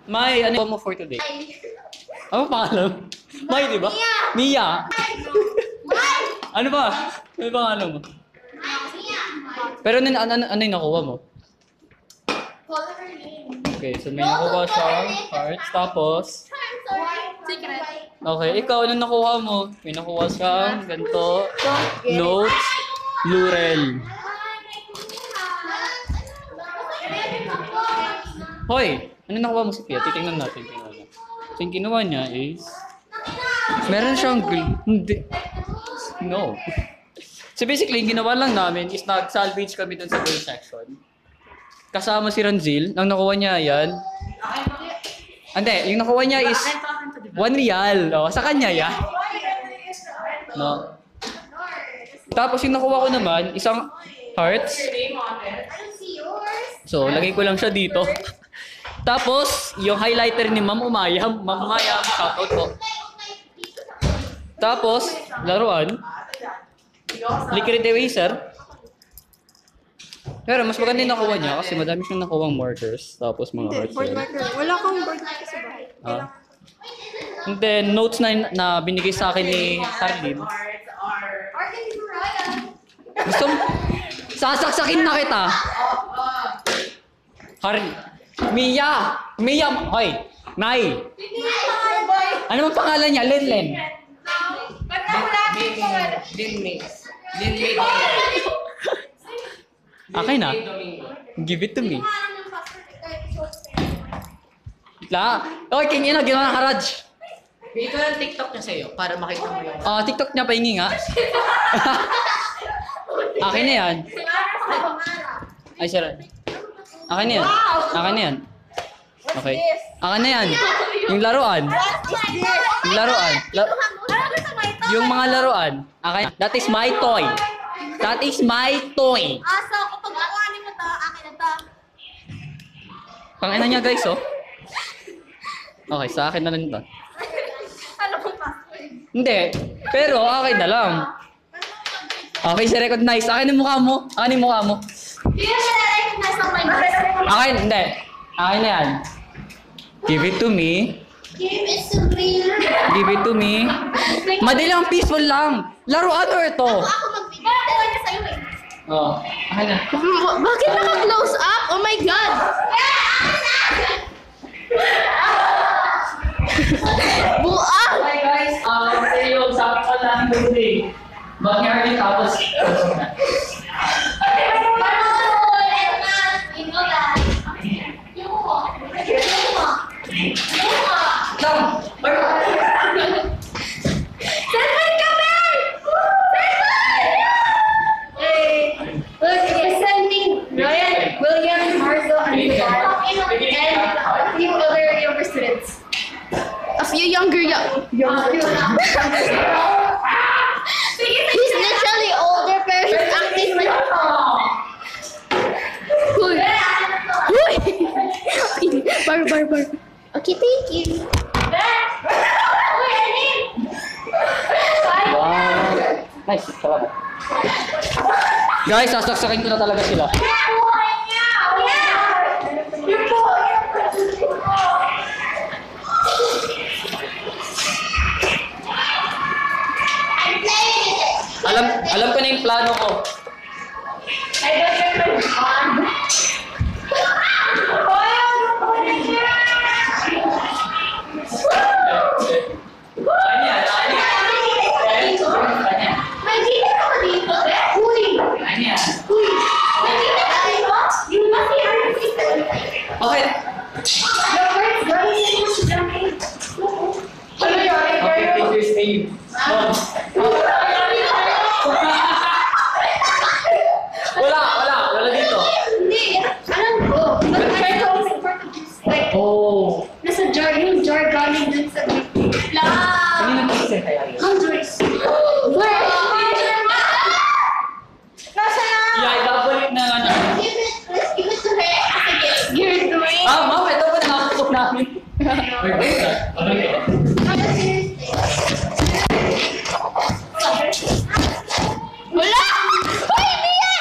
May, ano mo for today? Ano pangalan? May, di ba? Mia. Ano ba? Ano ba ano mo? Pero ano yung nakuha mo? Okay, so may nakuha siyang hearts. Tapos, Secret. okay, ikaw, ano nakuha mo? May nakuha siyang ganito. Notes. Lurel. Hoy! Ano nakuha mo si Pia? Titingnan natin. So, yung kinuha niya is... Meron siyang... Hindi. No. So basically, yung ginawa lang namin is nag-salvage kami dun sa girl section. Kasama si Ranzil. Ang nakuha niya yan... Hindi, yung nakuha niya is... 1 real. O, sa kanya yan. No. Tapos yung nakuha ko naman, isang hearts. So, lagay ko lang siya dito. Tapos, yung highlighter ni Ma'am Umayam. Ma'am Umayam, shoutout po. Tapos, laruan. Liquid eraser. Pero mas maganda yung nakuha niya kasi madami siyang nakuha markers. Tapos mga hearts. Board marker. Wala kang board marker sa bahay. And then, notes na binigay sa akin ni Harlin. Gusto mo? Sasaksakin na kita. Mia! Mia! Hoy! Nay! Ano bang pangalan niya? Lenlen. Okay na. Give it to me. La. Oy, kanya na ginawa ng Haraj. Ito yung TikTok niya sa'yo para makita mo yung... TikTok niya pahingi nga. Akin na yan. Ay, sir. Akin na yan. Akin na yan. Okay. Akin na yan. Yung laruan. Yung laruan. Yung mga laruan. Akin. That is my toy. That is my toy. So, kapag kukuhanin mo to, akin na to. Pangina niya guys, oh. Okay, sa akin na lang ito. Ano kung password? Hindi. Pero akin na lang. Okay, si recognize. Akin yung mukha mo. Akin yung mukha mo. Hindi na siya na-recognize ng my voice. Akin, hindi. Akin na yan. Give it to me. Give it to me. Give it to me. Madali lang, peaceful lang. Laruan or ito? Ako magbibigay. Dalawa niya sa'yo eh. Oh, akin na. Bakit naka-close up? Oh my God! Buang! Hi guys, sa'yo, sabi ko lang today. Mangyari tapos. He's literally older, pero he's acting like... Huy! Huy! Bar. Okay, thank you. Wow. Nice, salamat. Guys, sasaksakin ko na talaga sila. Alam ko na yung plano ko. Okay. Wala dito. Hindi, alam ko. Mag-try ko sa like, Oh. nasa jar, yung jar galing dun sa lang. Hindi nag-isip kaya yun. Hundreds. Where? Nasa na? Yeah, ibabalik na ano. Let's give it to her as a gift. You're doing. Ma'am, ito po nakakapok namin. Ano yun? Wala! Hoy, Mia!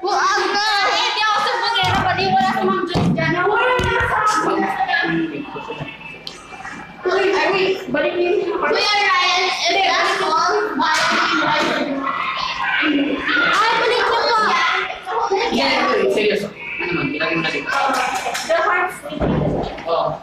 Buang na! Hindi ako sa bungera, pati wala sa mga dyan. Wala na sa Balik niyo yung heart. Kuya Ryan, if that's all, balik ay, balik niyo po. Yan, seryoso. Ano man, ilagay mo na dito. The heart. Oh.